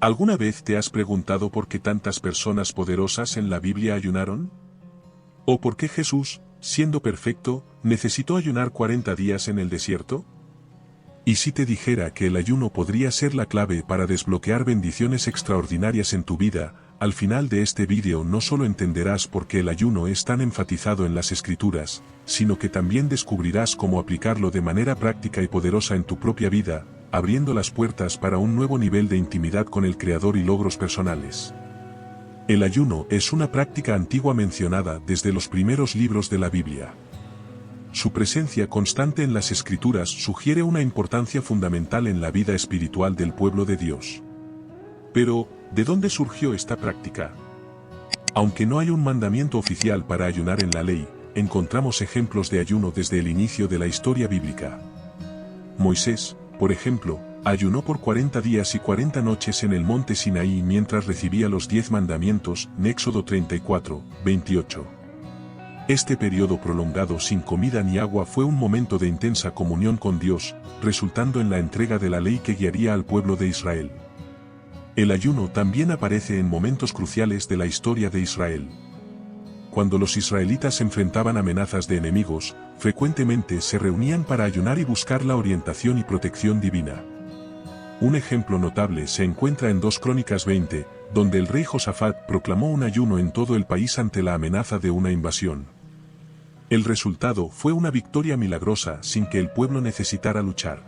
¿Alguna vez te has preguntado por qué tantas personas poderosas en la Biblia ayunaron? ¿O por qué Jesús, siendo perfecto, necesitó ayunar 40 días en el desierto? ¿Y si te dijera que el ayuno podría ser la clave para desbloquear bendiciones extraordinarias en tu vida? Al final de este vídeo no solo entenderás por qué el ayuno es tan enfatizado en las Escrituras, sino que también descubrirás cómo aplicarlo de manera práctica y poderosa en tu propia vida, abriendo las puertas para un nuevo nivel de intimidad con el Creador y logros personales. El ayuno es una práctica antigua mencionada desde los primeros libros de la Biblia. Su presencia constante en las Escrituras sugiere una importancia fundamental en la vida espiritual del pueblo de Dios. Pero, ¿de dónde surgió esta práctica? Aunque no hay un mandamiento oficial para ayunar en la ley, encontramos ejemplos de ayuno desde el inicio de la historia bíblica. Moisés, por ejemplo, ayunó por 40 días y 40 noches en el monte Sinaí mientras recibía los 10 mandamientos, en Éxodo 34, 28. Este periodo prolongado sin comida ni agua fue un momento de intensa comunión con Dios, resultando en la entrega de la ley que guiaría al pueblo de Israel. El ayuno también aparece en momentos cruciales de la historia de Israel. Cuando los israelitas enfrentaban amenazas de enemigos, frecuentemente se reunían para ayunar y buscar la orientación y protección divina. Un ejemplo notable se encuentra en 2 Crónicas 20, donde el rey Josafat proclamó un ayuno en todo el país ante la amenaza de una invasión. El resultado fue una victoria milagrosa sin que el pueblo necesitara luchar.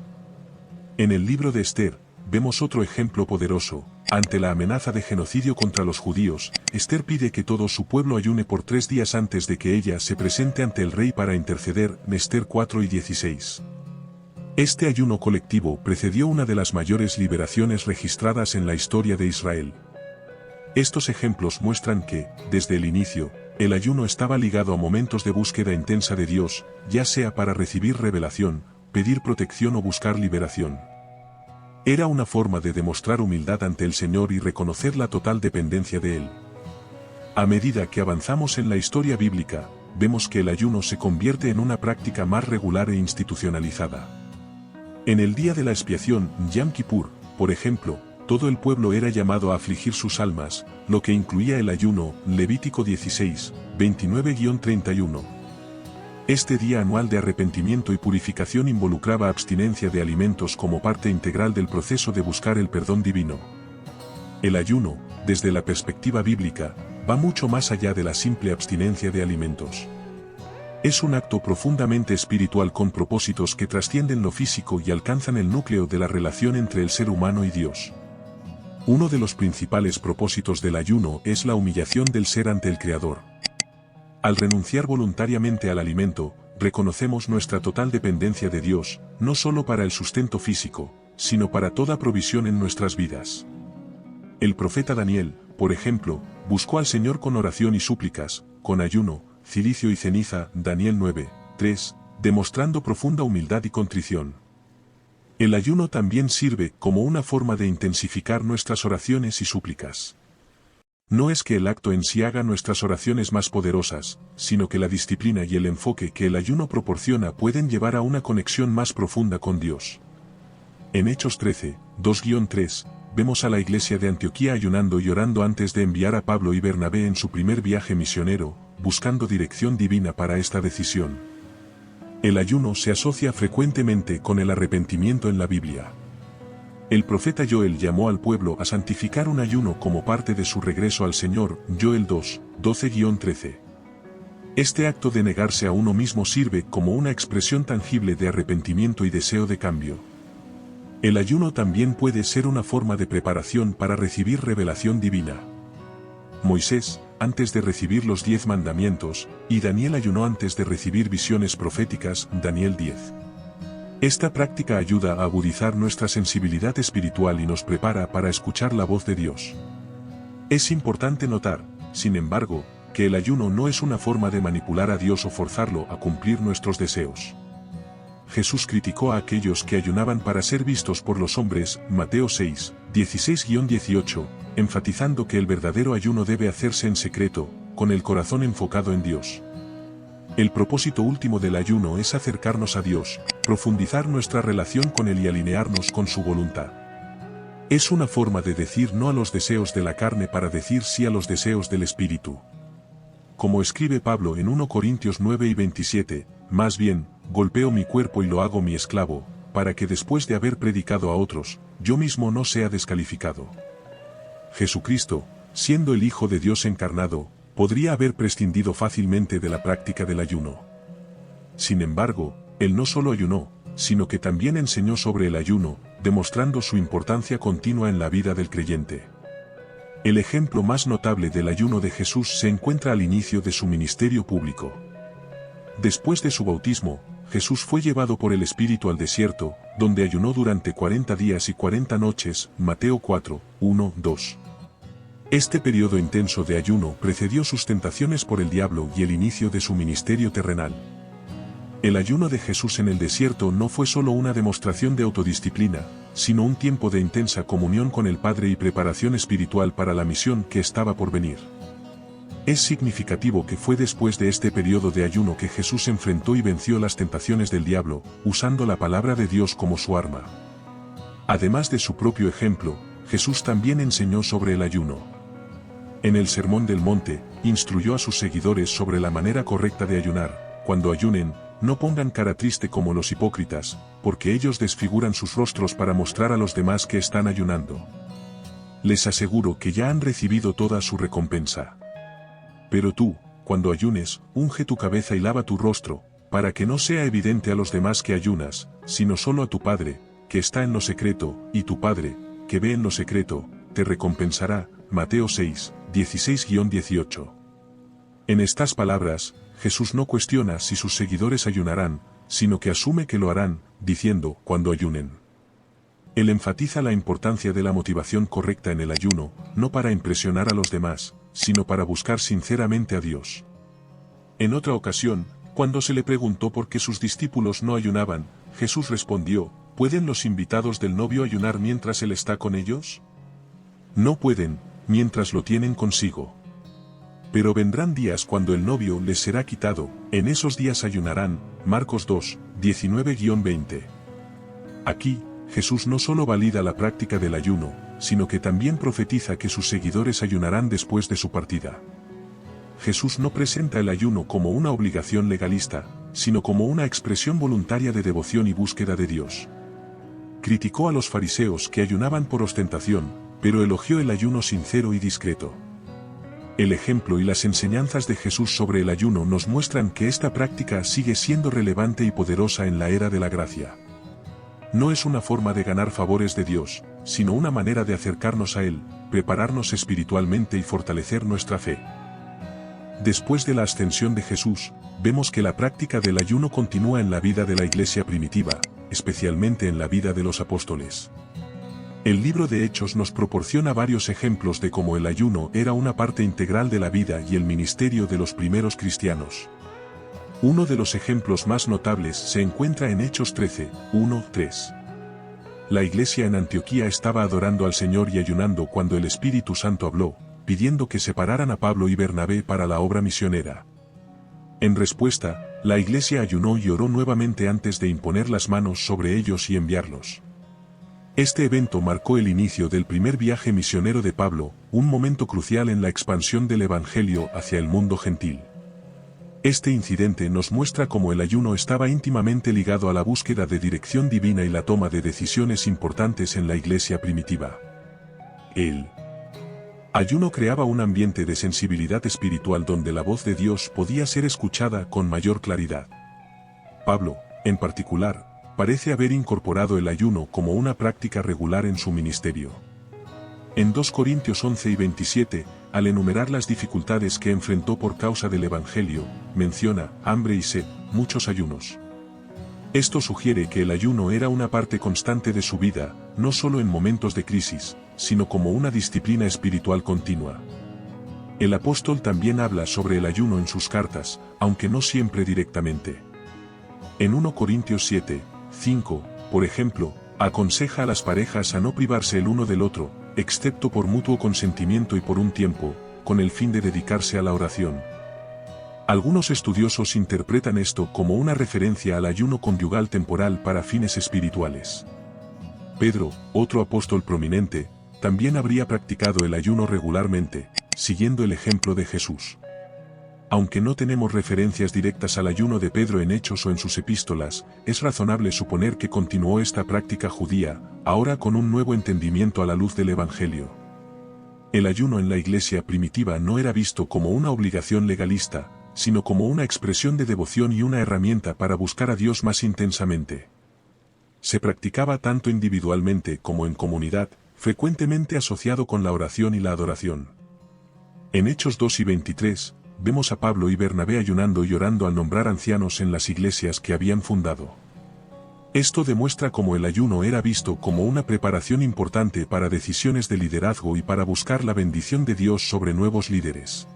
En el libro de Esther, vemos otro ejemplo poderoso. Ante la amenaza de genocidio contra los judíos, Esther pide que todo su pueblo ayune por 3 días antes de que ella se presente ante el rey para interceder, en Esther 4 y 16. Este ayuno colectivo precedió una de las mayores liberaciones registradas en la historia de Israel. Estos ejemplos muestran que, desde el inicio, el ayuno estaba ligado a momentos de búsqueda intensa de Dios, ya sea para recibir revelación, pedir protección o buscar liberación. Era una forma de demostrar humildad ante el Señor y reconocer la total dependencia de Él. A medida que avanzamos en la historia bíblica, vemos que el ayuno se convierte en una práctica más regular e institucionalizada. En el día de la expiación, Yom Kippur, por ejemplo, todo el pueblo era llamado a afligir sus almas, lo que incluía el ayuno, Levítico 16, 29-31. Este día anual de arrepentimiento y purificación involucraba abstinencia de alimentos como parte integral del proceso de buscar el perdón divino. El ayuno, desde la perspectiva bíblica, va mucho más allá de la simple abstinencia de alimentos. Es un acto profundamente espiritual con propósitos que trascienden lo físico y alcanzan el núcleo de la relación entre el ser humano y Dios. Uno de los principales propósitos del ayuno es la humillación del ser ante el Creador. Al renunciar voluntariamente al alimento, reconocemos nuestra total dependencia de Dios, no solo para el sustento físico, sino para toda provisión en nuestras vidas. El profeta Daniel, por ejemplo, buscó al Señor con oración y súplicas, con ayuno, cilicio y ceniza, Daniel 9, 3, demostrando profunda humildad y contrición. El ayuno también sirve como una forma de intensificar nuestras oraciones y súplicas. No es que el acto en sí haga nuestras oraciones más poderosas, sino que la disciplina y el enfoque que el ayuno proporciona pueden llevar a una conexión más profunda con Dios. En Hechos 13, 2-3, vemos a la iglesia de Antioquía ayunando y orando antes de enviar a Pablo y Bernabé en su primer viaje misionero, buscando dirección divina para esta decisión. El ayuno se asocia frecuentemente con el arrepentimiento en la Biblia. El profeta Joel llamó al pueblo a santificar un ayuno como parte de su regreso al Señor, Joel 2, 12-13. Este acto de negarse a uno mismo sirve como una expresión tangible de arrepentimiento y deseo de cambio. El ayuno también puede ser una forma de preparación para recibir revelación divina. Moisés, antes de recibir los 10 mandamientos, y Daniel ayunó antes de recibir visiones proféticas, Daniel 10. Esta práctica ayuda a agudizar nuestra sensibilidad espiritual y nos prepara para escuchar la voz de Dios. Es importante notar, sin embargo, que el ayuno no es una forma de manipular a Dios o forzarlo a cumplir nuestros deseos. Jesús criticó a aquellos que ayunaban para ser vistos por los hombres, Mateo 6, 16-18, enfatizando que el verdadero ayuno debe hacerse en secreto, con el corazón enfocado en Dios. El propósito último del ayuno es acercarnos a Dios, profundizar nuestra relación con Él y alinearnos con su voluntad. Es una forma de decir no a los deseos de la carne para decir sí a los deseos del espíritu. Como escribe Pablo en 1 Corintios 9 y 27, más bien, golpeo mi cuerpo y lo hago mi esclavo, para que después de haber predicado a otros, yo mismo no sea descalificado. Jesucristo, siendo el Hijo de Dios encarnado, podría haber prescindido fácilmente de la práctica del ayuno. Sin embargo, él no solo ayunó, sino que también enseñó sobre el ayuno, demostrando su importancia continua en la vida del creyente. El ejemplo más notable del ayuno de Jesús se encuentra al inicio de su ministerio público. Después de su bautismo, Jesús fue llevado por el Espíritu al desierto, donde ayunó durante 40 días y 40 noches, Mateo 4, 1, 2. Este periodo intenso de ayuno precedió sus tentaciones por el diablo y el inicio de su ministerio terrenal. El ayuno de Jesús en el desierto no fue solo una demostración de autodisciplina, sino un tiempo de intensa comunión con el Padre y preparación espiritual para la misión que estaba por venir. Es significativo que fue después de este periodo de ayuno que Jesús enfrentó y venció las tentaciones del diablo, usando la palabra de Dios como su arma. Además de su propio ejemplo, Jesús también enseñó sobre el ayuno. En el Sermón del Monte, instruyó a sus seguidores sobre la manera correcta de ayunar. Cuando ayunen, no pongan cara triste como los hipócritas, porque ellos desfiguran sus rostros para mostrar a los demás que están ayunando. Les aseguro que ya han recibido toda su recompensa. Pero tú, cuando ayunes, unge tu cabeza y lava tu rostro, para que no sea evidente a los demás que ayunas, sino solo a tu Padre, que está en lo secreto, y tu Padre, que ve en lo secreto, te recompensará. Mateo 6, 16-18. En estas palabras, Jesús no cuestiona si sus seguidores ayunarán, sino que asume que lo harán, diciendo, cuando ayunen. Él enfatiza la importancia de la motivación correcta en el ayuno, no para impresionar a los demás, sino para buscar sinceramente a Dios. En otra ocasión, cuando se le preguntó por qué sus discípulos no ayunaban, Jesús respondió, ¿pueden los invitados del novio ayunar mientras él está con ellos? No pueden, mientras lo tienen consigo. Pero vendrán días cuando el novio les será quitado, en esos días ayunarán. Marcos 2, 19-20. Aquí, Jesús no solo valida la práctica del ayuno, sino que también profetiza que sus seguidores ayunarán después de su partida. Jesús no presenta el ayuno como una obligación legalista, sino como una expresión voluntaria de devoción y búsqueda de Dios. Criticó a los fariseos que ayunaban por ostentación, pero elogió el ayuno sincero y discreto. El ejemplo y las enseñanzas de Jesús sobre el ayuno nos muestran que esta práctica sigue siendo relevante y poderosa en la era de la gracia. No es una forma de ganar favores de Dios, sino una manera de acercarnos a Él, prepararnos espiritualmente y fortalecer nuestra fe. Después de la ascensión de Jesús, vemos que la práctica del ayuno continúa en la vida de la iglesia primitiva, especialmente en la vida de los apóstoles. El libro de Hechos nos proporciona varios ejemplos de cómo el ayuno era una parte integral de la vida y el ministerio de los primeros cristianos. Uno de los ejemplos más notables se encuentra en Hechos 13, 1-3. La iglesia en Antioquía estaba adorando al Señor y ayunando cuando el Espíritu Santo habló, pidiendo que separaran a Pablo y Bernabé para la obra misionera. En respuesta, la iglesia ayunó y oró nuevamente antes de imponer las manos sobre ellos y enviarlos. Este evento marcó el inicio del primer viaje misionero de Pablo, un momento crucial en la expansión del Evangelio hacia el mundo gentil. Este incidente nos muestra cómo el ayuno estaba íntimamente ligado a la búsqueda de dirección divina y la toma de decisiones importantes en la iglesia primitiva. El ayuno creaba un ambiente de sensibilidad espiritual donde la voz de Dios podía ser escuchada con mayor claridad. Pablo, en particular, parece haber incorporado el ayuno como una práctica regular en su ministerio. En 2 Corintios 11 y 27, al enumerar las dificultades que enfrentó por causa del Evangelio, menciona hambre y sed, muchos ayunos. Esto sugiere que el ayuno era una parte constante de su vida, no solo en momentos de crisis, sino como una disciplina espiritual continua. El apóstol también habla sobre el ayuno en sus cartas, aunque no siempre directamente. En 1 Corintios 7, 5, por ejemplo, aconseja a las parejas a no privarse el uno del otro, excepto por mutuo consentimiento y por un tiempo, con el fin de dedicarse a la oración. Algunos estudiosos interpretan esto como una referencia al ayuno conyugal temporal para fines espirituales. Pedro, otro apóstol prominente, también habría practicado el ayuno regularmente, siguiendo el ejemplo de Jesús. Aunque no tenemos referencias directas al ayuno de Pedro en Hechos o en sus epístolas, es razonable suponer que continuó esta práctica judía, ahora con un nuevo entendimiento a la luz del Evangelio. El ayuno en la iglesia primitiva no era visto como una obligación legalista, sino como una expresión de devoción y una herramienta para buscar a Dios más intensamente. Se practicaba tanto individualmente como en comunidad, frecuentemente asociado con la oración y la adoración. En Hechos 2 y 23, vemos a Pablo y Bernabé ayunando y orando al nombrar ancianos en las iglesias que habían fundado. Esto demuestra cómo el ayuno era visto como una preparación importante para decisiones de liderazgo y para buscar la bendición de Dios sobre nuevos líderes.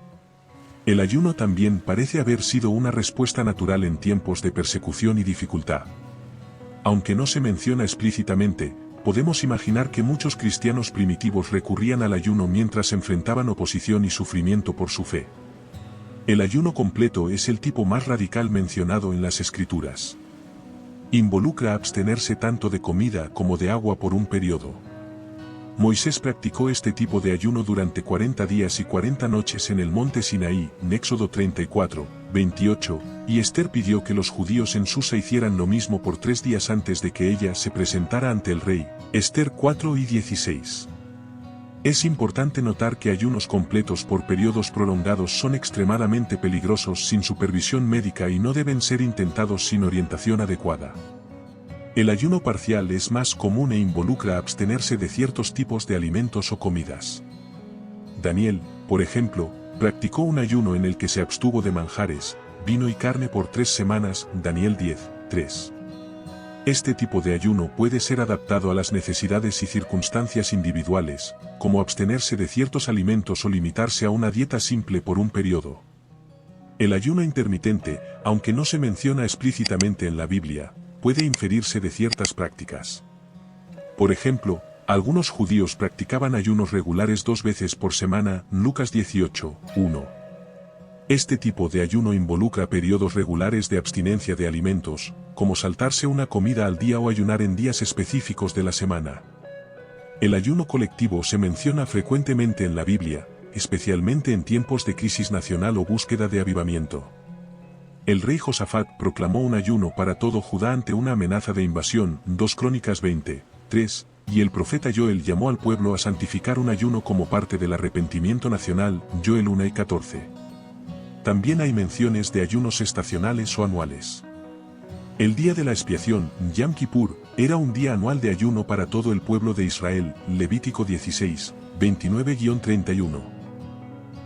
El ayuno también parece haber sido una respuesta natural en tiempos de persecución y dificultad. Aunque no se menciona explícitamente, podemos imaginar que muchos cristianos primitivos recurrían al ayuno mientras enfrentaban oposición y sufrimiento por su fe. El ayuno completo es el tipo más radical mencionado en las Escrituras. Involucra abstenerse tanto de comida como de agua por un periodo. Moisés practicó este tipo de ayuno durante 40 días y 40 noches en el monte Sinaí, en Éxodo 34, 28, y Esther pidió que los judíos en Susa hicieran lo mismo por 3 días antes de que ella se presentara ante el rey, Esther 4 y 16. Es importante notar que ayunos completos por periodos prolongados son extremadamente peligrosos sin supervisión médica y no deben ser intentados sin orientación adecuada. El ayuno parcial es más común e involucra abstenerse de ciertos tipos de alimentos o comidas. Daniel, por ejemplo, practicó un ayuno en el que se abstuvo de manjares, vino y carne por 3 semanas, Daniel 10, 3. Este tipo de ayuno puede ser adaptado a las necesidades y circunstancias individuales, como abstenerse de ciertos alimentos o limitarse a una dieta simple por un periodo. El ayuno intermitente, aunque no se menciona explícitamente en la Biblia, puede inferirse de ciertas prácticas. Por ejemplo, algunos judíos practicaban ayunos regulares 2 veces por semana, Lucas 18, 1. Este tipo de ayuno involucra periodos regulares de abstinencia de alimentos, como saltarse una comida al día o ayunar en días específicos de la semana. El ayuno colectivo se menciona frecuentemente en la Biblia, especialmente en tiempos de crisis nacional o búsqueda de avivamiento. El rey Josafat proclamó un ayuno para todo Judá ante una amenaza de invasión, 2 Crónicas 20, 3, y el profeta Joel llamó al pueblo a santificar un ayuno como parte del arrepentimiento nacional, Joel 1 y 14. También hay menciones de ayunos estacionales o anuales. El día de la expiación, Yom Kippur, era un día anual de ayuno para todo el pueblo de Israel, Levítico 16, 29-31.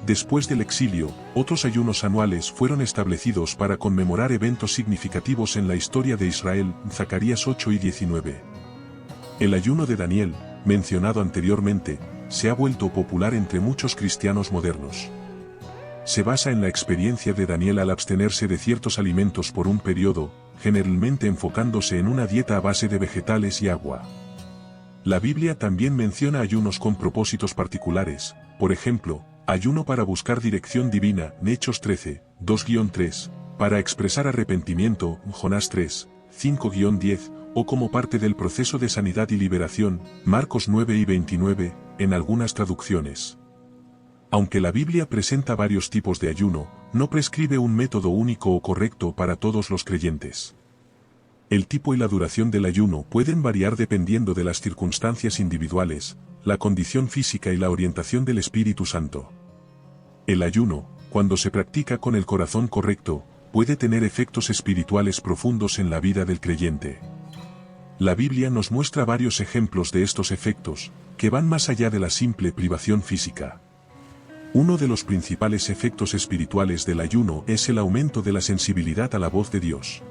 Después del exilio, otros ayunos anuales fueron establecidos para conmemorar eventos significativos en la historia de Israel, Zacarías 8 y 19. El ayuno de Daniel, mencionado anteriormente, se ha vuelto popular entre muchos cristianos modernos. Se basa en la experiencia de Daniel al abstenerse de ciertos alimentos por un periodo, generalmente enfocándose en una dieta a base de vegetales y agua. La Biblia también menciona ayunos con propósitos particulares, por ejemplo, ayuno para buscar dirección divina, Hechos 13, 2-3, para expresar arrepentimiento, Jonás 3, 5-10, o como parte del proceso de sanidad y liberación, Marcos 9 y 29, en algunas traducciones. Aunque la Biblia presenta varios tipos de ayuno, no prescribe un método único o correcto para todos los creyentes. El tipo y la duración del ayuno pueden variar dependiendo de las circunstancias individuales, la condición física y la orientación del Espíritu Santo. El ayuno, cuando se practica con el corazón correcto, puede tener efectos espirituales profundos en la vida del creyente. La Biblia nos muestra varios ejemplos de estos efectos, que van más allá de la simple privación física. Uno de los principales efectos espirituales del ayuno es el aumento de la sensibilidad a la voz de Dios.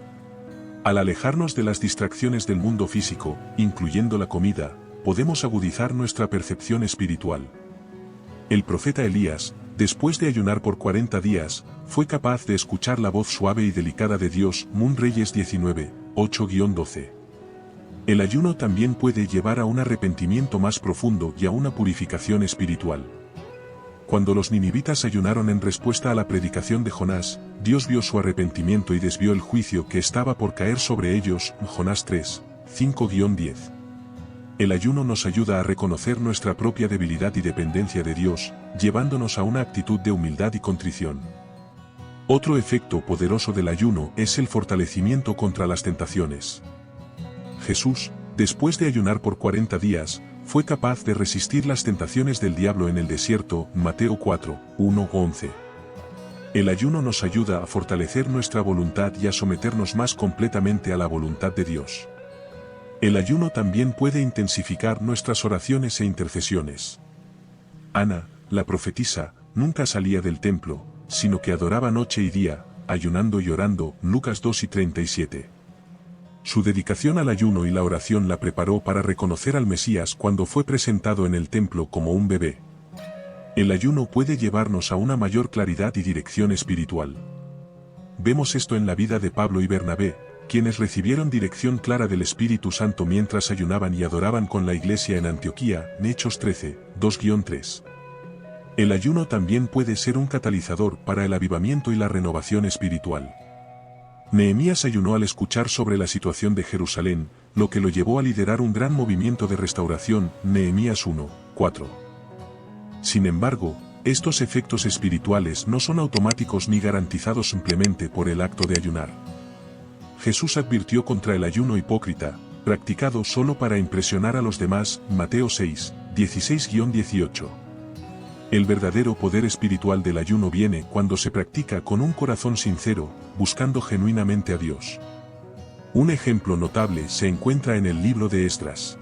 Al alejarnos de las distracciones del mundo físico, incluyendo la comida, podemos agudizar nuestra percepción espiritual. El profeta Elías, después de ayunar por 40 días, fue capaz de escuchar la voz suave y delicada de Dios, Mun Reyes 19, 8-12. El ayuno también puede llevar a un arrepentimiento más profundo y a una purificación espiritual. Cuando los ninivitas ayunaron en respuesta a la predicación de Jonás, Dios vio su arrepentimiento y desvió el juicio que estaba por caer sobre ellos, Jonás 3, 5-10. El ayuno nos ayuda a reconocer nuestra propia debilidad y dependencia de Dios, llevándonos a una actitud de humildad y contrición. Otro efecto poderoso del ayuno es el fortalecimiento contra las tentaciones. Jesús, después de ayunar por 40 días, fue capaz de resistir las tentaciones del diablo en el desierto, Mateo 4, 1-11. El ayuno nos ayuda a fortalecer nuestra voluntad y a someternos más completamente a la voluntad de Dios. El ayuno también puede intensificar nuestras oraciones e intercesiones. Ana, la profetisa, nunca salía del templo, sino que adoraba noche y día, ayunando y orando, Lucas 2:37. Su dedicación al ayuno y la oración la preparó para reconocer al Mesías cuando fue presentado en el templo como un bebé. El ayuno puede llevarnos a una mayor claridad y dirección espiritual. Vemos esto en la vida de Pablo y Bernabé, quienes recibieron dirección clara del Espíritu Santo mientras ayunaban y adoraban con la iglesia en Antioquía, Hechos 13, 2-3. El ayuno también puede ser un catalizador para el avivamiento y la renovación espiritual. Nehemías ayunó al escuchar sobre la situación de Jerusalén, lo que lo llevó a liderar un gran movimiento de restauración, Nehemías 1:4. Sin embargo, estos efectos espirituales no son automáticos ni garantizados simplemente por el acto de ayunar. Jesús advirtió contra el ayuno hipócrita, practicado solo para impresionar a los demás, Mateo 6, 16-18. El verdadero poder espiritual del ayuno viene cuando se practica con un corazón sincero, buscando genuinamente a Dios. Un ejemplo notable se encuentra en el libro de Esdras.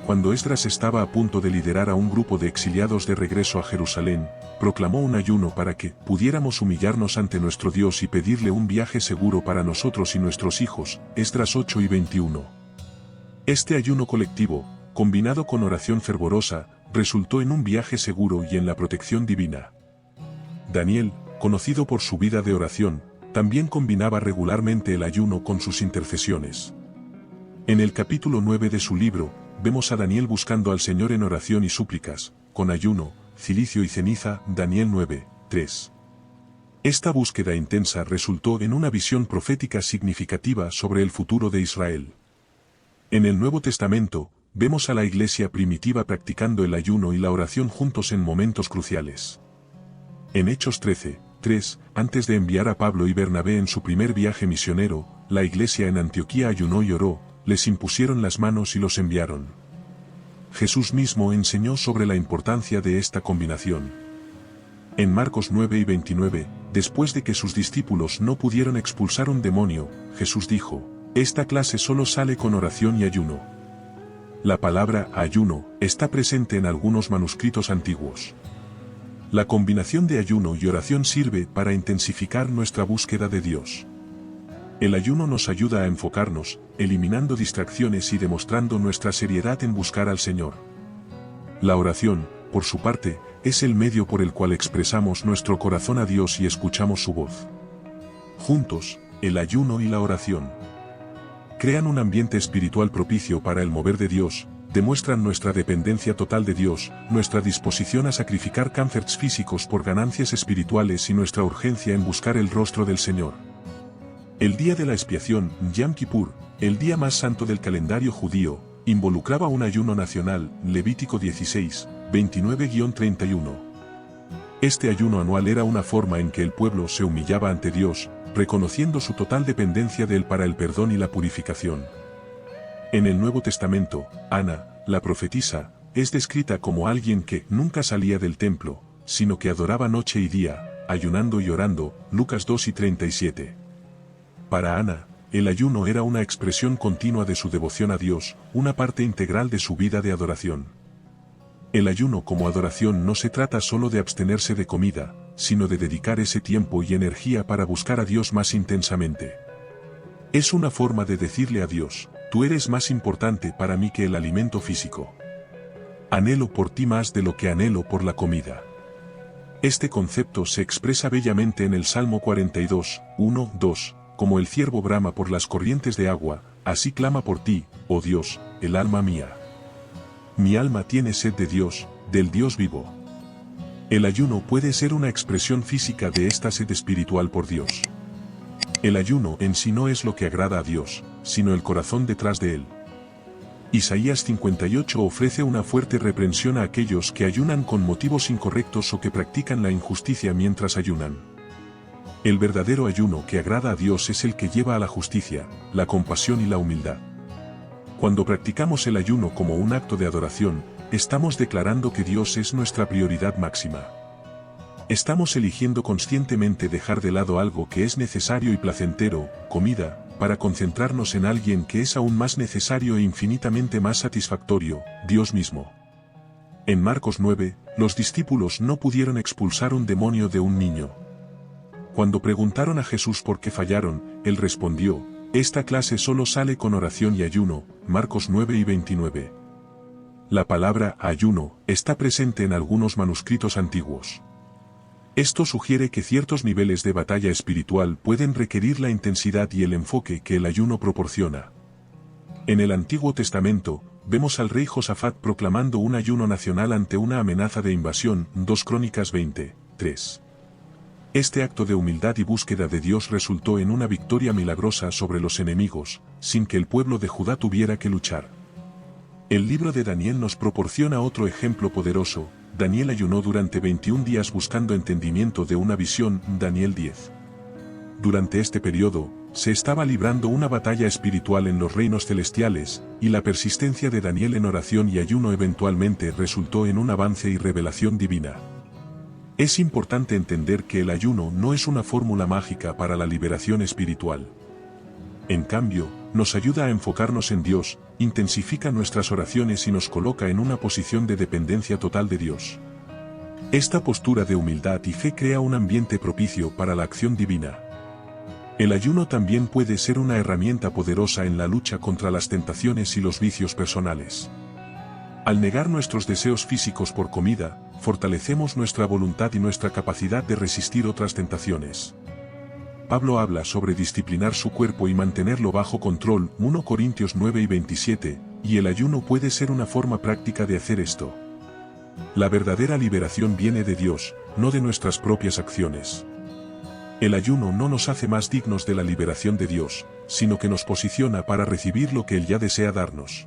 Cuando Esdras estaba a punto de liderar a un grupo de exiliados de regreso a Jerusalén, proclamó un ayuno para que pudiéramos humillarnos ante nuestro Dios y pedirle un viaje seguro para nosotros y nuestros hijos, Esdras 8:21. Este ayuno colectivo, combinado con oración fervorosa, resultó en un viaje seguro y en la protección divina. Daniel, conocido por su vida de oración, también combinaba regularmente el ayuno con sus intercesiones. En el capítulo 9 de su libro, vemos a Daniel buscando al Señor en oración y súplicas, con ayuno, cilicio y ceniza, Daniel 9:3. Esta búsqueda intensa resultó en una visión profética significativa sobre el futuro de Israel. En el Nuevo Testamento, vemos a la iglesia primitiva practicando el ayuno y la oración juntos en momentos cruciales. En Hechos 13:3, antes de enviar a Pablo y Bernabé en su primer viaje misionero, la iglesia en Antioquía ayunó y oró, les impusieron las manos y los enviaron. Jesús mismo enseñó sobre la importancia de esta combinación. En Marcos 9:29, después de que sus discípulos no pudieron expulsar un demonio, Jesús dijo, esta clase solo sale con oración y ayuno. La palabra ayuno está presente en algunos manuscritos antiguos. La combinación de ayuno y oración sirve para intensificar nuestra búsqueda de Dios. El ayuno nos ayuda a enfocarnos, eliminando distracciones y demostrando nuestra seriedad en buscar al Señor. La oración, por su parte, es el medio por el cual expresamos nuestro corazón a Dios y escuchamos su voz. Juntos, el ayuno y la oración crean un ambiente espiritual propicio para el mover de Dios, demuestran nuestra dependencia total de Dios, nuestra disposición a sacrificar comforts físicos por ganancias espirituales y nuestra urgencia en buscar el rostro del Señor. El día de la expiación, Yom Kippur, el día más santo del calendario judío, involucraba un ayuno nacional, Levítico 16, 29-31. Este ayuno anual era una forma en que el pueblo se humillaba ante Dios, reconociendo su total dependencia de Él para el perdón y la purificación. En el Nuevo Testamento, Ana, la profetisa, es descrita como alguien que nunca salía del templo, sino que adoraba noche y día, ayunando y orando, Lucas 2:37. Para Ana, el ayuno era una expresión continua de su devoción a Dios, una parte integral de su vida de adoración. El ayuno como adoración no se trata solo de abstenerse de comida, sino de dedicar ese tiempo y energía para buscar a Dios más intensamente. Es una forma de decirle a Dios, tú eres más importante para mí que el alimento físico. Anhelo por ti más de lo que anhelo por la comida. Este concepto se expresa bellamente en el Salmo 42, 1-2, como el ciervo brama por las corrientes de agua, así clama por ti, oh Dios, el alma mía. Mi alma tiene sed de Dios, del Dios vivo. El ayuno puede ser una expresión física de esta sed espiritual por Dios. El ayuno en sí no es lo que agrada a Dios, sino el corazón detrás de él. Isaías 58 ofrece una fuerte reprensión a aquellos que ayunan con motivos incorrectos o que practican la injusticia mientras ayunan. El verdadero ayuno que agrada a Dios es el que lleva a la justicia, la compasión y la humildad. Cuando practicamos el ayuno como un acto de adoración, estamos declarando que Dios es nuestra prioridad máxima. Estamos eligiendo conscientemente dejar de lado algo que es necesario y placentero, comida, para concentrarnos en alguien que es aún más necesario e infinitamente más satisfactorio, Dios mismo. En Marcos 9, los discípulos no pudieron expulsar un demonio de un niño. Cuando preguntaron a Jesús por qué fallaron, él respondió: esta clase solo sale con oración y ayuno, Marcos 9 y 29. La palabra ayuno está presente en algunos manuscritos antiguos. Esto sugiere que ciertos niveles de batalla espiritual pueden requerir la intensidad y el enfoque que el ayuno proporciona. En el Antiguo Testamento, vemos al rey Josafat proclamando un ayuno nacional ante una amenaza de invasión, 2 Crónicas 20, 3. Este acto de humildad y búsqueda de Dios resultó en una victoria milagrosa sobre los enemigos, sin que el pueblo de Judá tuviera que luchar. El libro de Daniel nos proporciona otro ejemplo poderoso. Daniel ayunó durante 21 días buscando entendimiento de una visión, Daniel 10. Durante este periodo, se estaba librando una batalla espiritual en los reinos celestiales, y la persistencia de Daniel en oración y ayuno eventualmente resultó en un avance y revelación divina. Es importante entender que el ayuno no es una fórmula mágica para la liberación espiritual. En cambio, nos ayuda a enfocarnos en Dios, intensifica nuestras oraciones y nos coloca en una posición de dependencia total de Dios. Esta postura de humildad y fe crea un ambiente propicio para la acción divina. El ayuno también puede ser una herramienta poderosa en la lucha contra las tentaciones y los vicios personales. Al negar nuestros deseos físicos por comida, fortalecemos nuestra voluntad y nuestra capacidad de resistir otras tentaciones. Pablo habla sobre disciplinar su cuerpo y mantenerlo bajo control, 1 Corintios 9 y 27, y el ayuno puede ser una forma práctica de hacer esto. La verdadera liberación viene de Dios, no de nuestras propias acciones. El ayuno no nos hace más dignos de la liberación de Dios, sino que nos posiciona para recibir lo que Él ya desea darnos.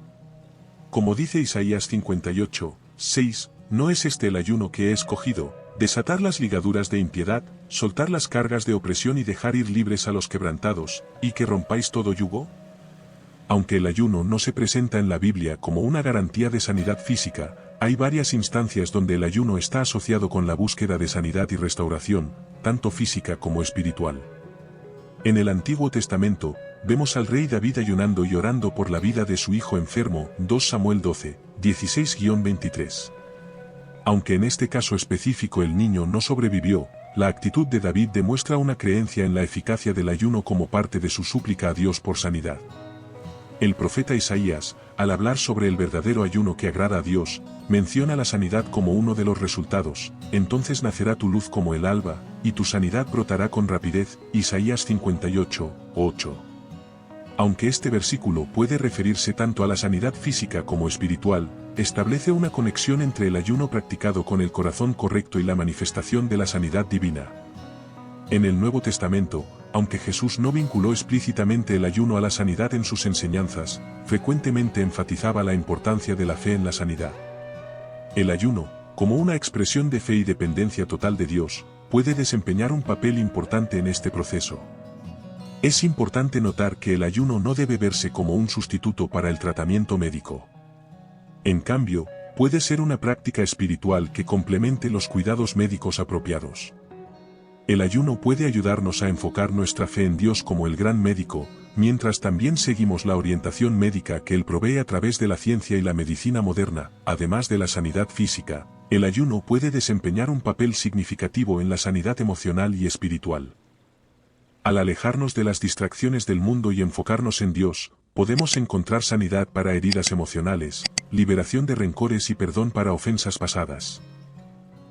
Como dice Isaías 58, 6, ¿no es este el ayuno que he escogido? Desatar las ligaduras de impiedad, soltar las cargas de opresión y dejar ir libres a los quebrantados, y que rompáis todo yugo. Aunque el ayuno no se presenta en la Biblia como una garantía de sanidad física, hay varias instancias donde el ayuno está asociado con la búsqueda de sanidad y restauración, tanto física como espiritual. En el Antiguo Testamento, vemos al rey David ayunando y orando por la vida de su hijo enfermo, 2 Samuel 12, 16-23. Aunque en este caso específico el niño no sobrevivió, la actitud de David demuestra una creencia en la eficacia del ayuno como parte de su súplica a Dios por sanidad. El profeta Isaías, al hablar sobre el verdadero ayuno que agrada a Dios, menciona la sanidad como uno de los resultados. Entonces nacerá tu luz como el alba, y tu sanidad brotará con rapidez, Isaías 58, 8. Aunque este versículo puede referirse tanto a la sanidad física como espiritual, establece una conexión entre el ayuno practicado con el corazón correcto y la manifestación de la sanidad divina. En el Nuevo Testamento, aunque Jesús no vinculó explícitamente el ayuno a la sanidad en sus enseñanzas, frecuentemente enfatizaba la importancia de la fe en la sanidad. El ayuno, como una expresión de fe y dependencia total de Dios, puede desempeñar un papel importante en este proceso. Es importante notar que el ayuno no debe verse como un sustituto para el tratamiento médico. En cambio, puede ser una práctica espiritual que complemente los cuidados médicos apropiados. El ayuno puede ayudarnos a enfocar nuestra fe en Dios como el gran médico, mientras también seguimos la orientación médica que Él provee a través de la ciencia y la medicina moderna. Además de la sanidad física, el ayuno puede desempeñar un papel significativo en la sanidad emocional y espiritual. Al alejarnos de las distracciones del mundo y enfocarnos en Dios, podemos encontrar sanidad para heridas emocionales, liberación de rencores y perdón para ofensas pasadas.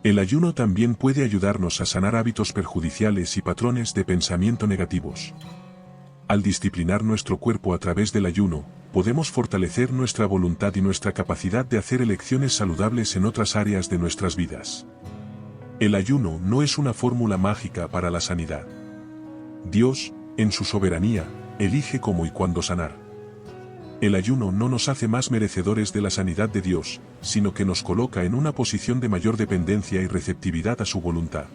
El ayuno también puede ayudarnos a sanar hábitos perjudiciales y patrones de pensamiento negativos. Al disciplinar nuestro cuerpo a través del ayuno, podemos fortalecer nuestra voluntad y nuestra capacidad de hacer elecciones saludables en otras áreas de nuestras vidas. El ayuno no es una fórmula mágica para la sanidad. Dios, en su soberanía, elige cómo y cuándo sanar. El ayuno no nos hace más merecedores de la sanidad de Dios, sino que nos coloca en una posición de mayor dependencia y receptividad a su voluntad.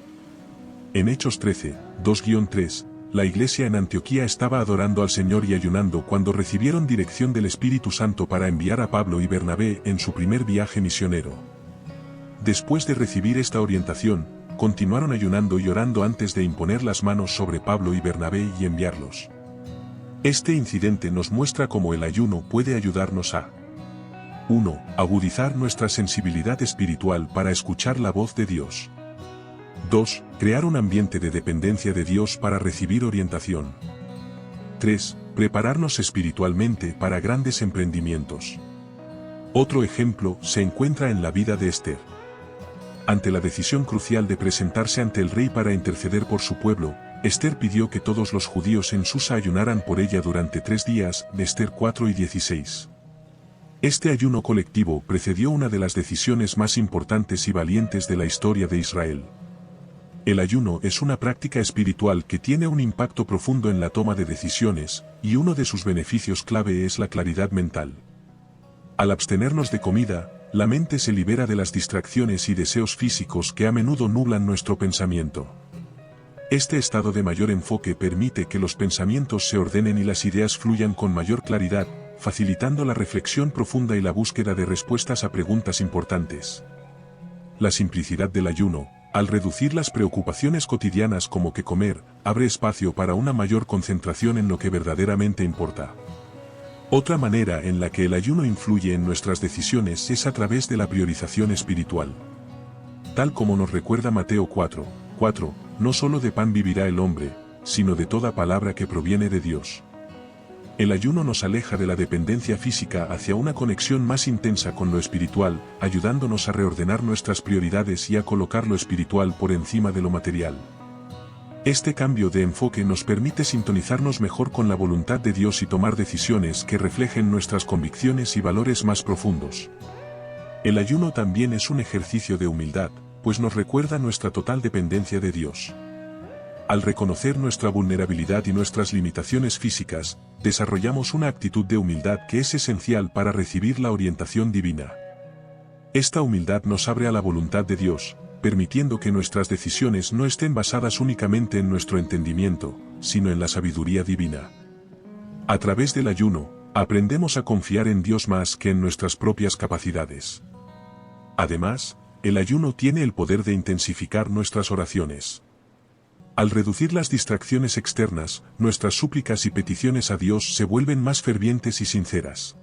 En Hechos 13, 2-3, la iglesia en Antioquía estaba adorando al Señor y ayunando cuando recibieron dirección del Espíritu Santo para enviar a Pablo y Bernabé en su primer viaje misionero. Después de recibir esta orientación, continuaron ayunando y orando antes de imponer las manos sobre Pablo y Bernabé y enviarlos. Este incidente nos muestra cómo el ayuno puede ayudarnos a 1. Agudizar nuestra sensibilidad espiritual para escuchar la voz de Dios. 2. Crear un ambiente de dependencia de Dios para recibir orientación. 3. Prepararnos espiritualmente para grandes emprendimientos. Otro ejemplo se encuentra en la vida de Esther. Ante la decisión crucial de presentarse ante el rey para interceder por su pueblo, Esther pidió que todos los judíos en Susa ayunaran por ella durante 3 días, de Esther 4-16. Este ayuno colectivo precedió una de las decisiones más importantes y valientes de la historia de Israel. El ayuno es una práctica espiritual que tiene un impacto profundo en la toma de decisiones, y uno de sus beneficios clave es la claridad mental. Al abstenernos de comida, la mente se libera de las distracciones y deseos físicos que a menudo nublan nuestro pensamiento. Este estado de mayor enfoque permite que los pensamientos se ordenen y las ideas fluyan con mayor claridad, facilitando la reflexión profunda y la búsqueda de respuestas a preguntas importantes. La simplicidad del ayuno, al reducir las preocupaciones cotidianas como qué comer, abre espacio para una mayor concentración en lo que verdaderamente importa. Otra manera en la que el ayuno influye en nuestras decisiones es a través de la priorización espiritual. Tal como nos recuerda Mateo 4:4, no solo de pan vivirá el hombre, sino de toda palabra que proviene de Dios. El ayuno nos aleja de la dependencia física hacia una conexión más intensa con lo espiritual, ayudándonos a reordenar nuestras prioridades y a colocar lo espiritual por encima de lo material. Este cambio de enfoque nos permite sintonizarnos mejor con la voluntad de Dios y tomar decisiones que reflejen nuestras convicciones y valores más profundos. El ayuno también es un ejercicio de humildad, pues nos recuerda nuestra total dependencia de Dios. Al reconocer nuestra vulnerabilidad y nuestras limitaciones físicas, desarrollamos una actitud de humildad que es esencial para recibir la orientación divina. Esta humildad nos abre a la voluntad de Dios, permitiendo que nuestras decisiones no estén basadas únicamente en nuestro entendimiento, sino en la sabiduría divina. A través del ayuno, aprendemos a confiar en Dios más que en nuestras propias capacidades. Además, el ayuno tiene el poder de intensificar nuestras oraciones. Al reducir las distracciones externas, nuestras súplicas y peticiones a Dios se vuelven más fervientes y sinceras.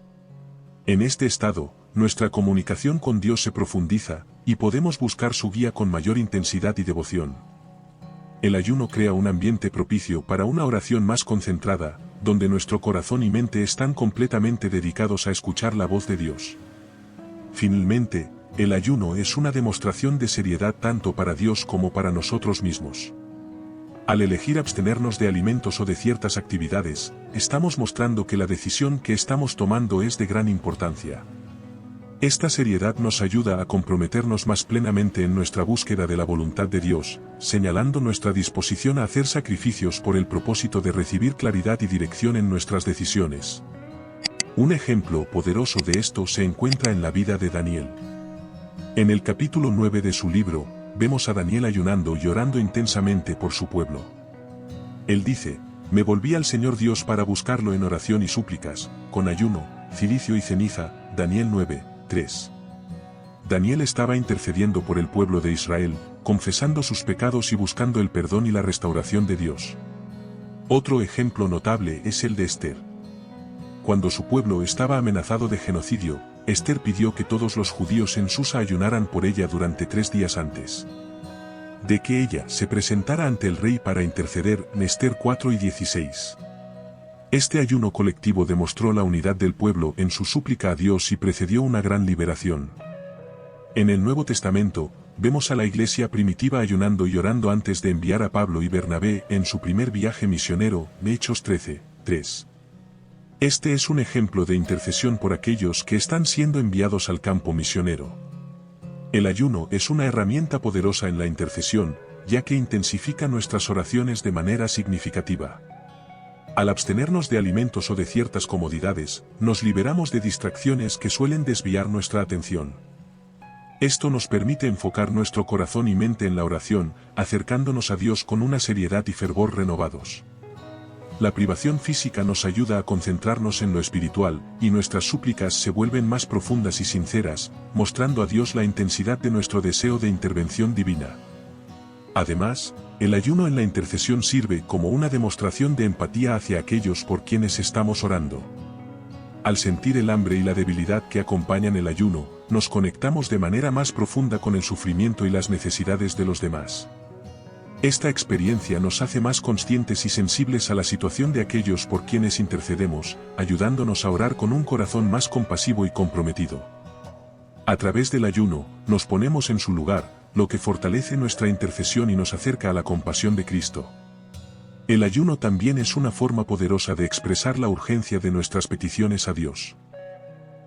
En este estado, nuestra comunicación con Dios se profundiza, y podemos buscar su guía con mayor intensidad y devoción. El ayuno crea un ambiente propicio para una oración más concentrada, donde nuestro corazón y mente están completamente dedicados a escuchar la voz de Dios. Finalmente, el ayuno es una demostración de seriedad tanto para Dios como para nosotros mismos. Al elegir abstenernos de alimentos o de ciertas actividades, estamos mostrando que la decisión que estamos tomando es de gran importancia. Esta seriedad nos ayuda a comprometernos más plenamente en nuestra búsqueda de la voluntad de Dios, señalando nuestra disposición a hacer sacrificios por el propósito de recibir claridad y dirección en nuestras decisiones. Un ejemplo poderoso de esto se encuentra en la vida de Daniel. En el capítulo 9 de su libro, vemos a Daniel ayunando y orando intensamente por su pueblo. Él dice: me volví al Señor Dios para buscarlo en oración y súplicas, con ayuno, cilicio y ceniza. Daniel 9:3. Daniel estaba intercediendo por el pueblo de Israel, confesando sus pecados y buscando el perdón y la restauración de Dios. Otro ejemplo notable es el de Esther. Cuando su pueblo estaba amenazado de genocidio, Esther pidió que todos los judíos en Susa ayunaran por ella durante 3 días antes de que ella se presentara ante el rey para interceder. En Esther 4:16. Este ayuno colectivo demostró la unidad del pueblo en su súplica a Dios y precedió una gran liberación. En el Nuevo Testamento, vemos a la iglesia primitiva ayunando y orando antes de enviar a Pablo y Bernabé en su primer viaje misionero. Hechos 13:3. Este es un ejemplo de intercesión por aquellos que están siendo enviados al campo misionero. El ayuno es una herramienta poderosa en la intercesión, ya que intensifica nuestras oraciones de manera significativa. Al abstenernos de alimentos o de ciertas comodidades, nos liberamos de distracciones que suelen desviar nuestra atención. Esto nos permite enfocar nuestro corazón y mente en la oración, acercándonos a Dios con una seriedad y fervor renovados. La privación física nos ayuda a concentrarnos en lo espiritual, y nuestras súplicas se vuelven más profundas y sinceras, mostrando a Dios la intensidad de nuestro deseo de intervención divina. Además, el ayuno en la intercesión sirve como una demostración de empatía hacia aquellos por quienes estamos orando. Al sentir el hambre y la debilidad que acompañan el ayuno, nos conectamos de manera más profunda con el sufrimiento y las necesidades de los demás. Esta experiencia nos hace más conscientes y sensibles a la situación de aquellos por quienes intercedemos, ayudándonos a orar con un corazón más compasivo y comprometido. A través del ayuno, nos ponemos en su lugar, lo que fortalece nuestra intercesión y nos acerca a la compasión de Cristo. El ayuno también es una forma poderosa de expresar la urgencia de nuestras peticiones a Dios.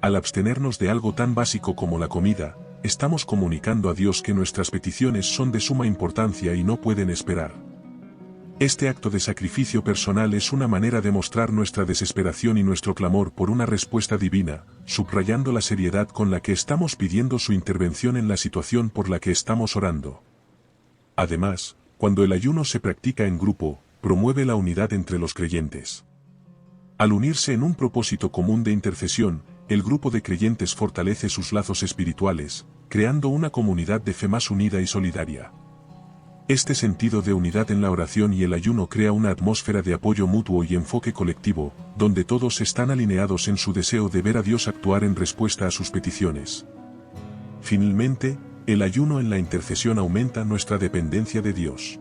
Al abstenernos de algo tan básico como la comida, estamos comunicando a Dios que nuestras peticiones son de suma importancia y no pueden esperar. Este acto de sacrificio personal es una manera de mostrar nuestra desesperación y nuestro clamor por una respuesta divina, subrayando la seriedad con la que estamos pidiendo su intervención en la situación por la que estamos orando. Además, cuando el ayuno se practica en grupo, promueve la unidad entre los creyentes. Al unirse en un propósito común de intercesión, el grupo de creyentes fortalece sus lazos espirituales, creando una comunidad de fe más unida y solidaria. Este sentido de unidad en la oración y el ayuno crea una atmósfera de apoyo mutuo y enfoque colectivo, donde todos están alineados en su deseo de ver a Dios actuar en respuesta a sus peticiones. Finalmente, el ayuno en la intercesión aumenta nuestra dependencia de Dios.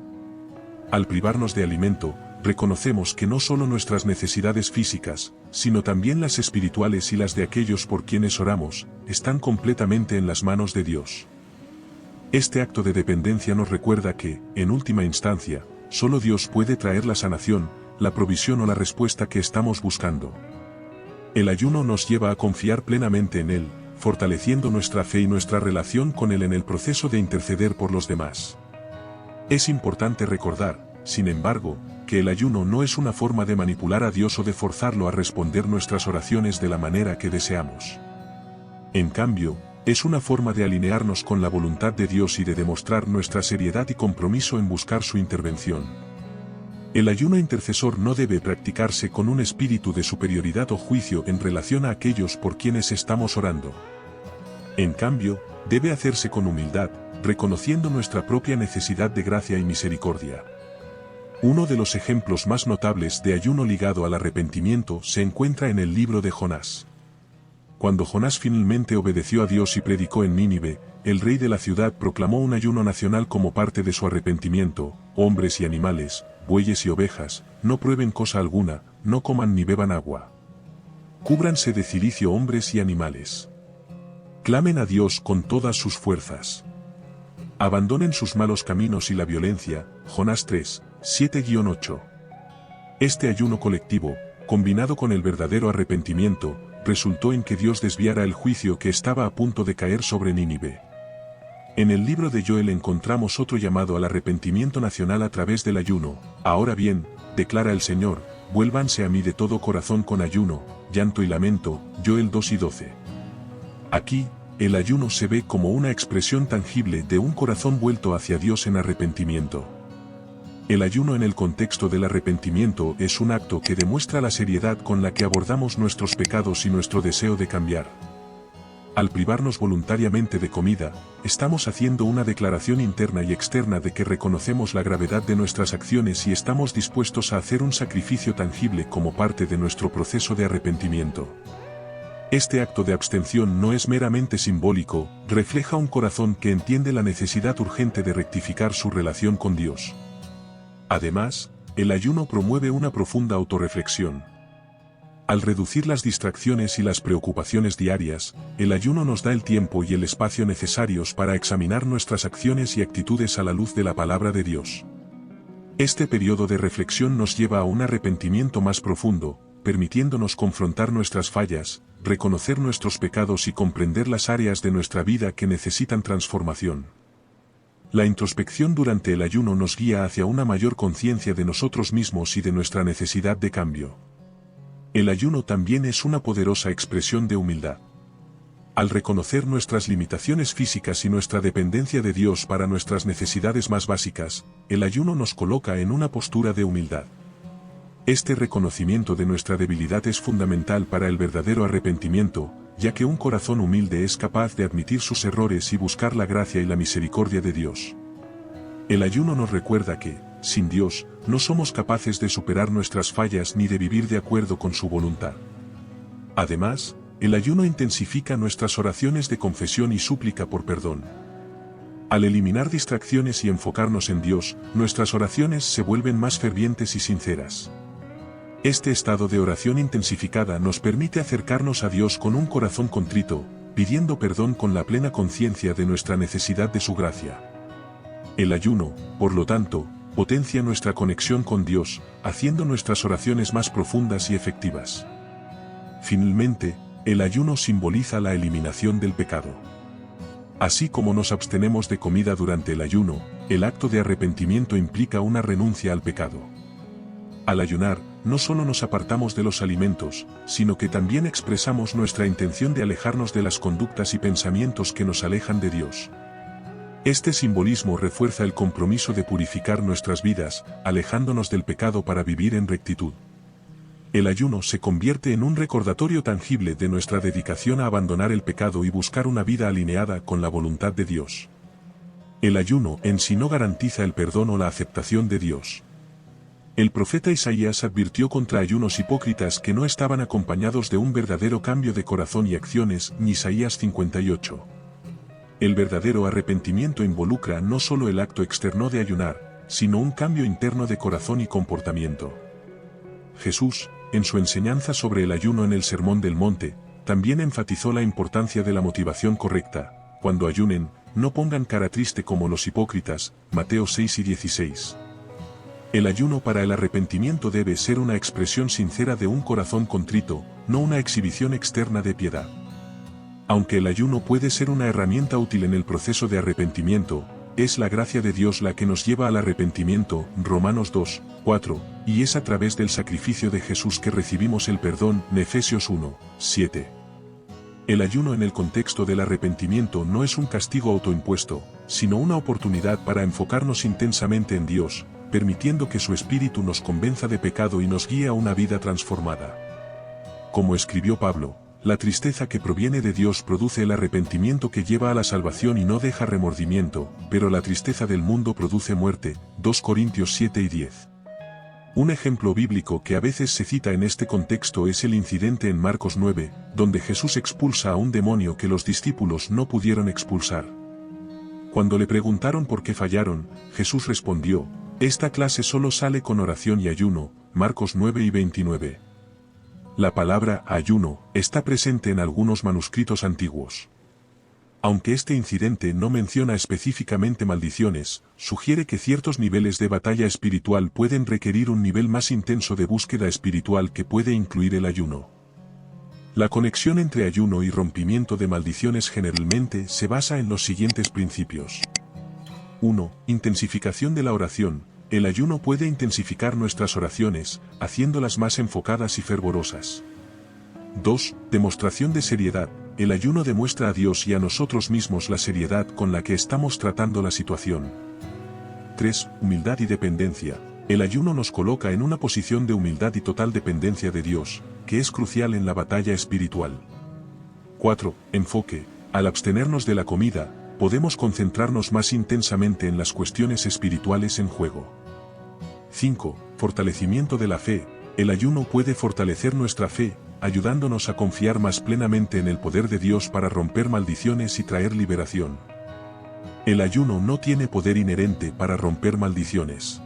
Al privarnos de alimento, reconocemos que no solo nuestras necesidades físicas, sino también las espirituales y las de aquellos por quienes oramos, están completamente en las manos de Dios. Este acto de dependencia nos recuerda que, en última instancia, solo Dios puede traer la sanación, la provisión o la respuesta que estamos buscando. El ayuno nos lleva a confiar plenamente en Él, fortaleciendo nuestra fe y nuestra relación con Él en el proceso de interceder por los demás. Es importante recordar, sin embargo, que el ayuno no es una forma de manipular a Dios o de forzarlo a responder nuestras oraciones de la manera que deseamos. En cambio, es una forma de alinearnos con la voluntad de Dios y de demostrar nuestra seriedad y compromiso en buscar su intervención. El ayuno intercesor no debe practicarse con un espíritu de superioridad o juicio en relación a aquellos por quienes estamos orando. En cambio, debe hacerse con humildad, reconociendo nuestra propia necesidad de gracia y misericordia. Uno de los ejemplos más notables de ayuno ligado al arrepentimiento se encuentra en el libro de Jonás. Cuando Jonás finalmente obedeció a Dios y predicó en Nínive, el rey de la ciudad proclamó un ayuno nacional como parte de su arrepentimiento: hombres y animales, bueyes y ovejas, no prueben cosa alguna, no coman ni beban agua. Cúbranse de cilicio hombres y animales. Clamen a Dios con todas sus fuerzas. Abandonen sus malos caminos y la violencia. Jonás 3, 7-8. Este ayuno colectivo, combinado con el verdadero arrepentimiento, resultó en que Dios desviara el juicio que estaba a punto de caer sobre Nínive. En el libro de Joel encontramos otro llamado al arrepentimiento nacional a través del ayuno. Ahora bien, declara el Señor, vuélvanse a mí de todo corazón con ayuno, llanto y lamento. Joel 2:12. Aquí, el ayuno se ve como una expresión tangible de un corazón vuelto hacia Dios en arrepentimiento. El ayuno en el contexto del arrepentimiento es un acto que demuestra la seriedad con la que abordamos nuestros pecados y nuestro deseo de cambiar. Al privarnos voluntariamente de comida, estamos haciendo una declaración interna y externa de que reconocemos la gravedad de nuestras acciones y estamos dispuestos a hacer un sacrificio tangible como parte de nuestro proceso de arrepentimiento. Este acto de abstención no es meramente simbólico, refleja un corazón que entiende la necesidad urgente de rectificar su relación con Dios. Además, el ayuno promueve una profunda autorreflexión. Al reducir las distracciones y las preocupaciones diarias, el ayuno nos da el tiempo y el espacio necesarios para examinar nuestras acciones y actitudes a la luz de la palabra de Dios. Este periodo de reflexión nos lleva a un arrepentimiento más profundo, permitiéndonos confrontar nuestras fallas, reconocer nuestros pecados y comprender las áreas de nuestra vida que necesitan transformación. La introspección durante el ayuno nos guía hacia una mayor conciencia de nosotros mismos y de nuestra necesidad de cambio. El ayuno también es una poderosa expresión de humildad. Al reconocer nuestras limitaciones físicas y nuestra dependencia de Dios para nuestras necesidades más básicas, el ayuno nos coloca en una postura de humildad. Este reconocimiento de nuestra debilidad es fundamental para el verdadero arrepentimiento, ya que un corazón humilde es capaz de admitir sus errores y buscar la gracia y la misericordia de Dios. El ayuno nos recuerda que, sin Dios, no somos capaces de superar nuestras fallas ni de vivir de acuerdo con su voluntad. Además, el ayuno intensifica nuestras oraciones de confesión y súplica por perdón. Al eliminar distracciones y enfocarnos en Dios, nuestras oraciones se vuelven más fervientes y sinceras. Este estado de oración intensificada nos permite acercarnos a Dios con un corazón contrito, pidiendo perdón con la plena conciencia de nuestra necesidad de su gracia. El ayuno, por lo tanto, potencia nuestra conexión con Dios, haciendo nuestras oraciones más profundas y efectivas. Finalmente, el ayuno simboliza la eliminación del pecado. Así como nos abstenemos de comida durante el ayuno, el acto de arrepentimiento implica una renuncia al pecado. Al ayunar, no solo nos apartamos de los alimentos, sino que también expresamos nuestra intención de alejarnos de las conductas y pensamientos que nos alejan de Dios. Este simbolismo refuerza el compromiso de purificar nuestras vidas, alejándonos del pecado para vivir en rectitud. El ayuno se convierte en un recordatorio tangible de nuestra dedicación a abandonar el pecado y buscar una vida alineada con la voluntad de Dios. El ayuno en sí no garantiza el perdón o la aceptación de Dios. El profeta Isaías advirtió contra ayunos hipócritas que no estaban acompañados de un verdadero cambio de corazón y acciones, en Isaías 58. El verdadero arrepentimiento involucra no solo el acto externo de ayunar, sino un cambio interno de corazón y comportamiento. Jesús, en su enseñanza sobre el ayuno en el Sermón del Monte, también enfatizó la importancia de la motivación correcta. Cuando ayunen, no pongan cara triste como los hipócritas, Mateo 6 y 16. El ayuno para el arrepentimiento debe ser una expresión sincera de un corazón contrito, no una exhibición externa de piedad. Aunque el ayuno puede ser una herramienta útil en el proceso de arrepentimiento, es la gracia de Dios la que nos lleva al arrepentimiento, Romanos 2, 4, y es a través del sacrificio de Jesús que recibimos el perdón, Efesios 1, 7. El ayuno en el contexto del arrepentimiento no es un castigo autoimpuesto, sino una oportunidad para enfocarnos intensamente en Dios, permitiendo que su Espíritu nos convenza de pecado y nos guíe a una vida transformada. Como escribió Pablo, la tristeza que proviene de Dios produce el arrepentimiento que lleva a la salvación y no deja remordimiento, pero la tristeza del mundo produce muerte, 2 Corintios 7 y 10. Un ejemplo bíblico que a veces se cita en este contexto es el incidente en Marcos 9, donde Jesús expulsa a un demonio que los discípulos no pudieron expulsar. Cuando le preguntaron por qué fallaron, Jesús respondió: esta clase solo sale con oración y ayuno, Marcos 9 y 29. La palabra ayuno está presente en algunos manuscritos antiguos. Aunque este incidente no menciona específicamente maldiciones, sugiere que ciertos niveles de batalla espiritual pueden requerir un nivel más intenso de búsqueda espiritual que puede incluir el ayuno. La conexión entre ayuno y rompimiento de maldiciones generalmente se basa en los siguientes principios. 1. Intensificación de la oración. El ayuno puede intensificar nuestras oraciones, haciéndolas más enfocadas y fervorosas. 2. Demostración de seriedad. El ayuno demuestra a Dios y a nosotros mismos la seriedad con la que estamos tratando la situación. 3. Humildad y dependencia. El ayuno nos coloca en una posición de humildad y total dependencia de Dios, que es crucial en la batalla espiritual. 4. Enfoque. Al abstenernos de la comida, podemos concentrarnos más intensamente en las cuestiones espirituales en juego. 5. Fortalecimiento de la fe. El ayuno puede fortalecer nuestra fe, ayudándonos a confiar más plenamente en el poder de Dios para romper maldiciones y traer liberación. El ayuno no tiene poder inherente para romper maldiciones.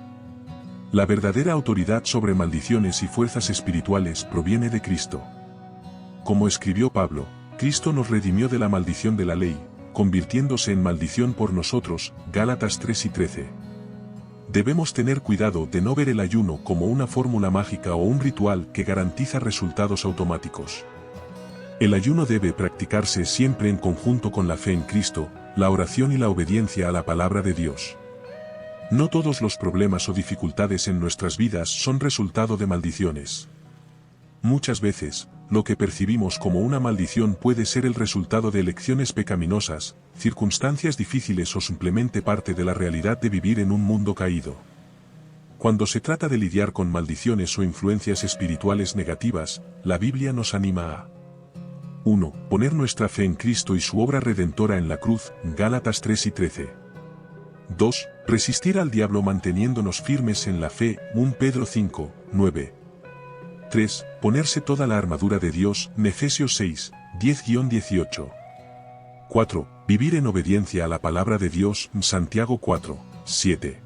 La verdadera autoridad sobre maldiciones y fuerzas espirituales proviene de Cristo. Como escribió Pablo, Cristo nos redimió de la maldición de la ley, convirtiéndose en maldición por nosotros, Gálatas 3 y 13. Debemos tener cuidado de no ver el ayuno como una fórmula mágica o un ritual que garantiza resultados automáticos. El ayuno debe practicarse siempre en conjunto con la fe en Cristo, la oración y la obediencia a la palabra de Dios. No todos los problemas o dificultades en nuestras vidas son resultado de maldiciones. Muchas veces, lo que percibimos como una maldición puede ser el resultado de elecciones pecaminosas, circunstancias difíciles o simplemente parte de la realidad de vivir en un mundo caído. Cuando se trata de lidiar con maldiciones o influencias espirituales negativas, la Biblia nos anima a 1. Poner nuestra fe en Cristo y su obra redentora en la cruz, Gálatas 3 y 13. 2. Resistir al diablo manteniéndonos firmes en la fe, 1 Pedro 5, 9. 3. Ponerse toda la armadura de Dios, Efesios 6, 10-18. 4. Vivir en obediencia a la palabra de Dios, Santiago 4, 7.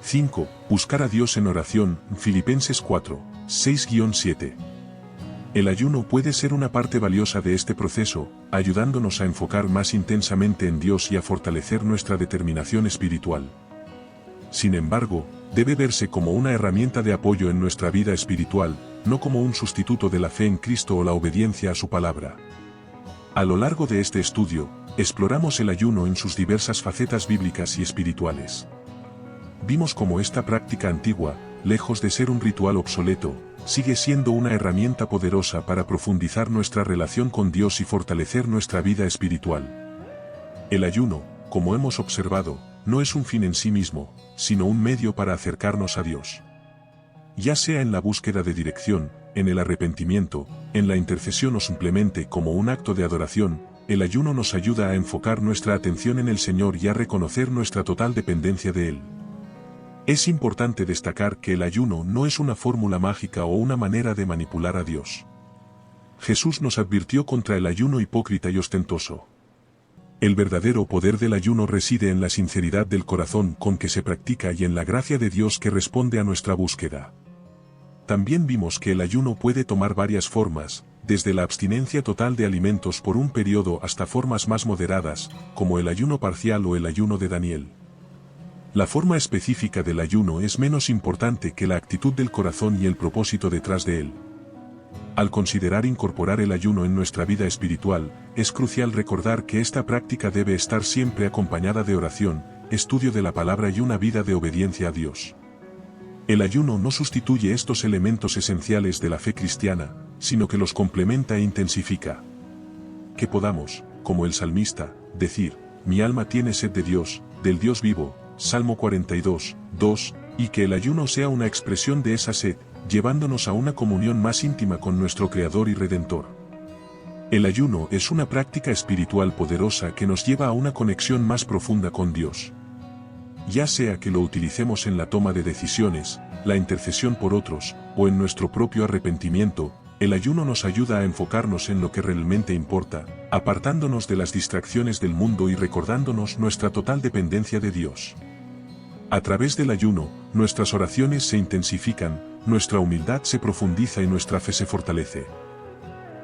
5. Buscar a Dios en oración, Filipenses 4, 6-7. El ayuno puede ser una parte valiosa de este proceso, ayudándonos a enfocar más intensamente en Dios y a fortalecer nuestra determinación espiritual. Sin embargo, debe verse como una herramienta de apoyo en nuestra vida espiritual, no como un sustituto de la fe en Cristo o la obediencia a su palabra. A lo largo de este estudio, exploramos el ayuno en sus diversas facetas bíblicas y espirituales. Vimos cómo esta práctica antigua, lejos de ser un ritual obsoleto, sigue siendo una herramienta poderosa para profundizar nuestra relación con Dios y fortalecer nuestra vida espiritual. El ayuno, como hemos observado, no es un fin en sí mismo, sino un medio para acercarnos a Dios. Ya sea en la búsqueda de dirección, en el arrepentimiento, en la intercesión o simplemente como un acto de adoración, el ayuno nos ayuda a enfocar nuestra atención en el Señor y a reconocer nuestra total dependencia de Él. Es importante destacar que el ayuno no es una fórmula mágica o una manera de manipular a Dios. Jesús nos advirtió contra el ayuno hipócrita y ostentoso. El verdadero poder del ayuno reside en la sinceridad del corazón con que se practica y en la gracia de Dios que responde a nuestra búsqueda. También vimos que el ayuno puede tomar varias formas, desde la abstinencia total de alimentos por un periodo hasta formas más moderadas, como el ayuno parcial o el ayuno de Daniel. La forma específica del ayuno es menos importante que la actitud del corazón y el propósito detrás de él. Al considerar incorporar el ayuno en nuestra vida espiritual, es crucial recordar que esta práctica debe estar siempre acompañada de oración, estudio de la palabra y una vida de obediencia a Dios. El ayuno no sustituye estos elementos esenciales de la fe cristiana, sino que los complementa e intensifica. Que podamos, como el salmista, decir, mi alma tiene sed de Dios, del Dios vivo, Salmo 42, 2, y que el ayuno sea una expresión de esa sed, llevándonos a una comunión más íntima con nuestro Creador y Redentor. El ayuno es una práctica espiritual poderosa que nos lleva a una conexión más profunda con Dios. Ya sea que lo utilicemos en la toma de decisiones, la intercesión por otros, o en nuestro propio arrepentimiento, el ayuno nos ayuda a enfocarnos en lo que realmente importa, apartándonos de las distracciones del mundo y recordándonos nuestra total dependencia de Dios. A través del ayuno, nuestras oraciones se intensifican, nuestra humildad se profundiza y nuestra fe se fortalece.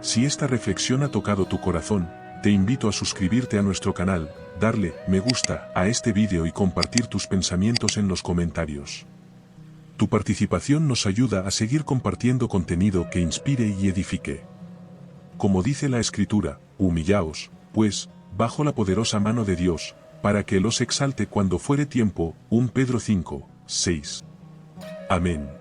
Si esta reflexión ha tocado tu corazón, te invito a suscribirte a nuestro canal, darle me gusta a este vídeo y compartir tus pensamientos en los comentarios. Tu participación nos ayuda a seguir compartiendo contenido que inspire y edifique. Como dice la Escritura, humillaos, pues, bajo la poderosa mano de Dios, para que Él os exalte cuando fuere tiempo, 1 Pedro 5, 6. Amén.